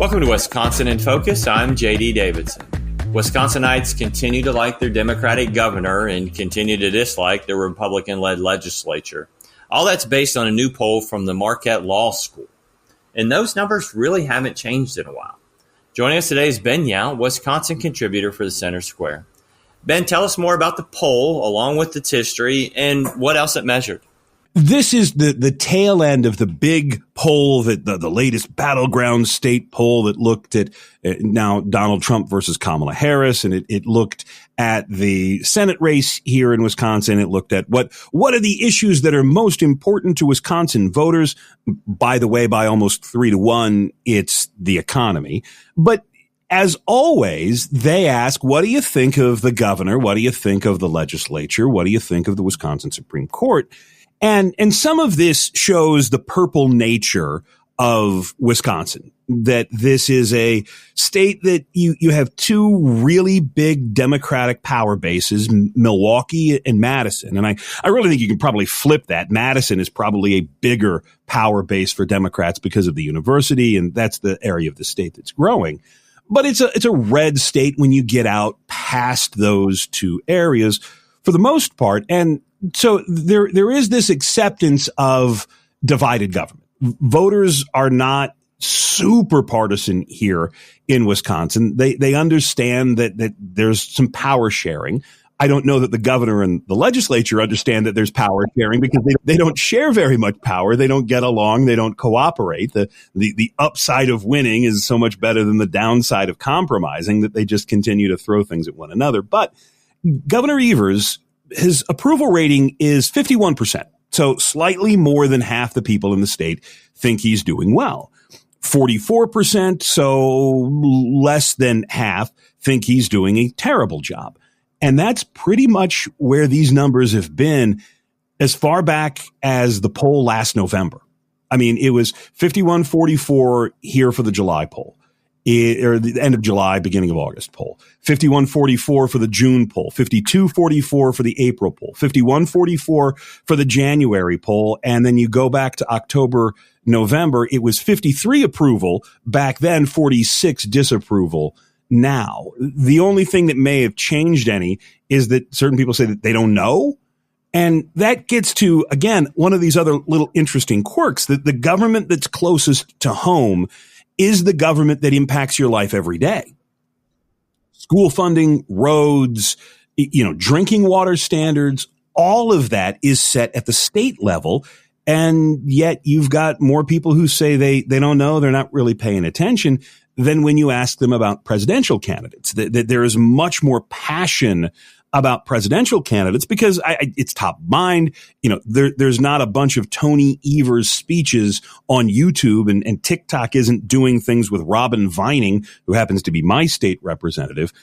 Welcome to Wisconsin in Focus. I'm J.D. Davidson. Wisconsinites continue to like their Democratic governor and continue to dislike their Republican-led legislature. All that's based on a new poll from the Marquette Law School. And those numbers really haven't changed in a while. Joining us today is Ben Yao, Wisconsin contributor for the Center Square. Ben, tell us more about the poll, along with its history, and what else it measured. This is the tail end of the big poll, that the latest battleground state poll that looked at now Donald Trump versus Kamala Harris. And it looked at the Senate race here in Wisconsin. It looked at what are the issues that are most important to Wisconsin voters. By the way, by almost 3-1, it's the economy. But as always, they ask, what do you think of the governor? What do you think of the legislature? What do you think of the Wisconsin Supreme Court? And some of this shows the purple nature of Wisconsin, that this is a state that you have two really big Democratic power bases, Milwaukee and Madison. And I really think you can probably flip that. Madison is probably a bigger power base for Democrats because of the university, and that's the area of the state that's growing. But it's a red state when you get out past those two areas for the most part. And so there is this acceptance of divided government. Voters are not super partisan here in Wisconsin. They understand that there's some power sharing. I don't know that the governor and the legislature understand that there's power sharing, because they don't share very much power. They don't get along. They don't cooperate. The upside of winning is so much better than the downside of compromising, that they just continue to throw things at one another. But Governor Evers, his approval rating is 51%. So slightly more than half the people in the state think he's doing well. 44%, so less than half, think he's doing a terrible job. And that's pretty much where these numbers have been as far back as the poll last November. I mean, it was 51-44 here for the July poll. Or the end of July, beginning of August poll, 51-44 for the June poll, 52-44 for the April poll, 51-44 for the January poll. And then you go back to October, November, it was 53 approval back then, 46 disapproval now. The only thing that may have changed any is that certain people say that they don't know. And that gets to, again, one of these other little interesting quirks, that the government that's closest to home is the government that impacts your life every day. School funding, roads, drinking water standards, all of that is set at the state level. And yet you've got more people who say they don't know, they're not really paying attention, than when you ask them about presidential candidates. That there is much more passion about presidential candidates because it's top of mind. There's not a bunch of Tony Evers speeches on YouTube, and TikTok isn't doing things with Robin Vining, who happens to be my state representative.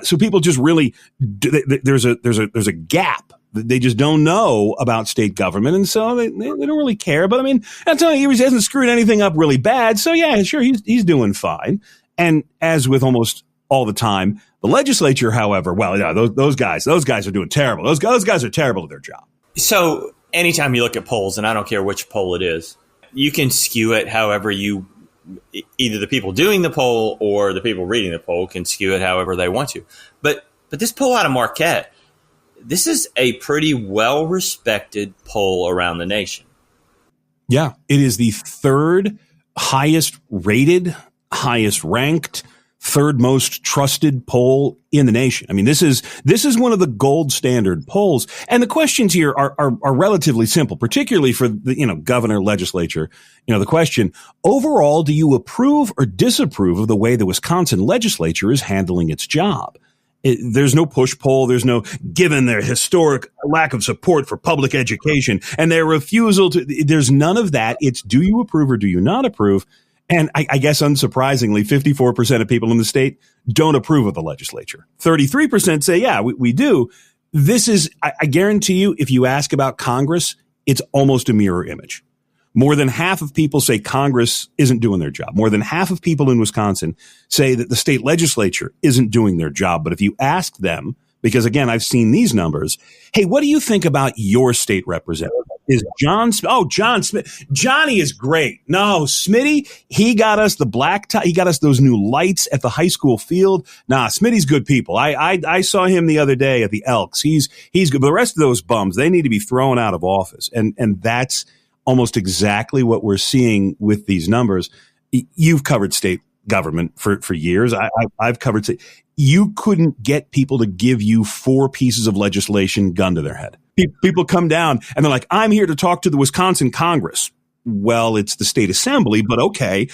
So people just really, there's a gap. They just don't know about state government, and so they don't really care. But I mean, Tony Evers hasn't screwed anything up really bad, so yeah, sure, he's doing fine. And as with almost all the time, the legislature, however, well, yeah, those guys are doing terrible. Those guys are terrible at their job. So anytime you look at polls, and I don't care which poll it is, you can skew it however either the people doing the poll or the people reading the poll can skew it however they want to. But this poll out of Marquette, this is a pretty well-respected poll around the nation. Yeah, it is the third highest rated, highest ranked, third most trusted poll in the nation. I mean, this is one of the gold standard polls. And the questions here are relatively simple, particularly for the, governor, legislature. The question, overall, do you approve or disapprove of the way the Wisconsin legislature is handling its job? There's no push poll. There's no, given their historic lack of support for public education and their refusal there's none of that. It's, do you approve or do you not approve? And I guess unsurprisingly, 54% of people in the state don't approve of the legislature. 33% say, yeah, we do. This is, I guarantee you, if you ask about Congress, it's almost a mirror image. More than half of people say Congress isn't doing their job. More than half of people in Wisconsin say that the state legislature isn't doing their job. But if you ask them, because again, I've seen these numbers, hey, what do you think about your state representative? is John Smith. Oh, John Smith. Johnny is great. No, Smitty, he got us the black tie. He got us those new lights at the high school field. Nah, Smitty's good people. I saw him the other day at the Elks. He's good. But the rest of those bums, they need to be thrown out of office. And that's almost exactly what we're seeing with these numbers. You've covered state government for years. I've covered state. You couldn't get people to give you 4 pieces of legislation, gun to their head. People come down and they're like, I'm here to talk to the Wisconsin Congress. Well, it's the state assembly, but okay,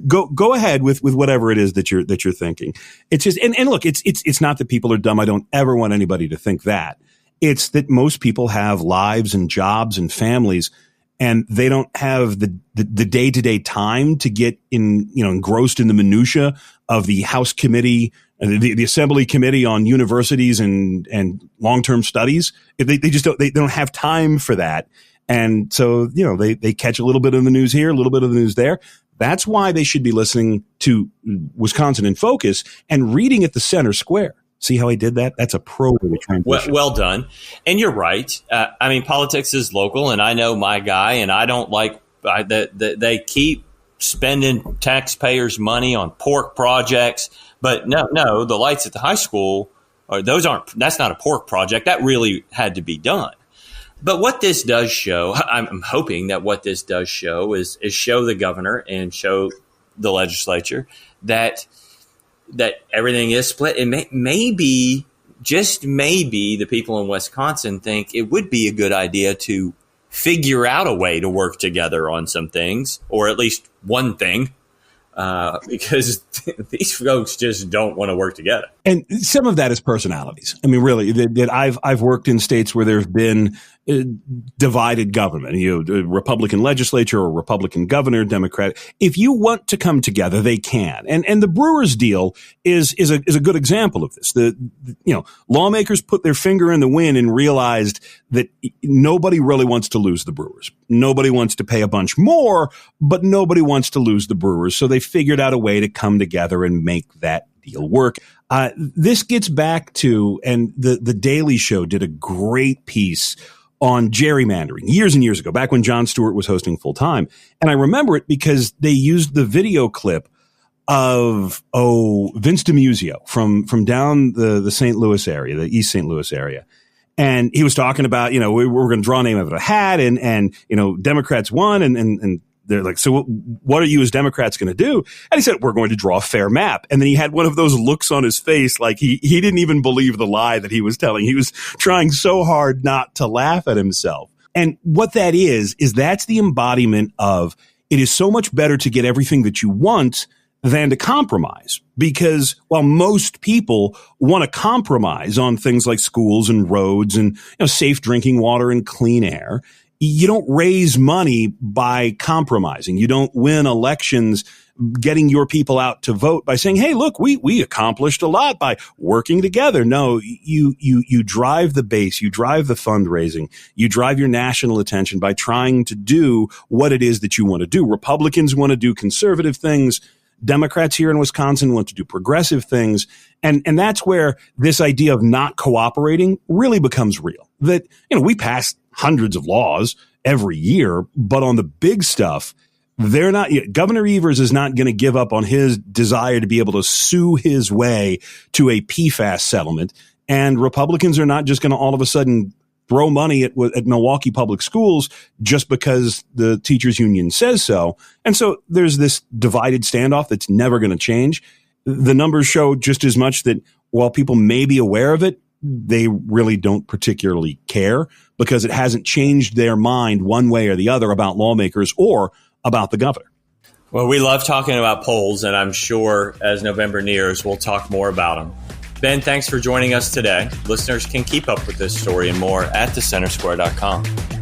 go ahead with whatever it is that you're thinking. It's just, and look, it's not that people are dumb. I don't ever want anybody to think that. It's that most people have lives and jobs and families, and they don't have the day-to-day time to get engrossed in the minutia of the House committee, the Assembly Committee on Universities and long-term studies. They just don't have time for that. And so, they catch a little bit of the news here, a little bit of the news there. That's why they should be listening to Wisconsin in Focus and reading at the center square. See how I did that? That's a pro transition. Well done. And you're right. Politics is local, and I know my guy, and I don't like that they keep spending taxpayers' money on pork projects. But no, the lights at the high school, that's not a pork project. That really had to be done. But what this does show, I'm hoping that what this does show is show the governor and show the legislature that everything is split. And maybe, just maybe, the people in Wisconsin think it would be a good idea to figure out a way to work together on some things, or at least one thing, because these folks just don't want to work together. And some of that is personalities. I mean, really, that I've worked in states where there's been divided government, a Republican legislature or Republican governor, Democrat. If you want to come together, they can. And the Brewers deal is a good example of this. Lawmakers put their finger in the wind and realized that nobody really wants to lose the Brewers. Nobody wants to pay a bunch more, but nobody wants to lose the Brewers. So they figured out a way to come together and make that deal work. This gets back to, and the Daily Show did a great piece on gerrymandering years and years ago, back when Jon Stewart was hosting full time. And I remember it because they used the video clip of, Vince DiMuzio from down the St. Louis area, the East St. Louis area. And he was talking about, we're going to draw a name out of a hat and Democrats won and they're like, so what are you as Democrats going to do? And he said, we're going to draw a fair map. And then he had one of those looks on his face like he didn't even believe the lie that he was telling. He was trying so hard not to laugh at himself. And what that is that's the embodiment of, it is so much better to get everything that you want than to compromise. Because while most people want to compromise on things like schools and roads and safe drinking water and clean air, you don't raise money by compromising. You don't win elections getting your people out to vote by saying, hey, look, we accomplished a lot by working together. No, you drive the base, you drive the fundraising, you drive your national attention by trying to do what it is that you want to do. Republicans want to do conservative things. Democrats here in Wisconsin want to do progressive things. And that's where this idea of not cooperating really becomes real. That, we pass hundreds of laws every year, but on the big stuff, they're not. Governor Evers is not going to give up on his desire to be able to sue his way to a PFAS settlement. And Republicans are not just going to all of a sudden throw money at Milwaukee Public Schools just because the teachers union says so. And so there's this divided standoff that's never going to change. The numbers show just as much that while people may be aware of it, they really don't particularly care because it hasn't changed their mind one way or the other about lawmakers or about the governor. Well, we love talking about polls, and I'm sure as November nears, we'll talk more about them. Ben, thanks for joining us today. Listeners can keep up with this story and more at thecentersquare.com.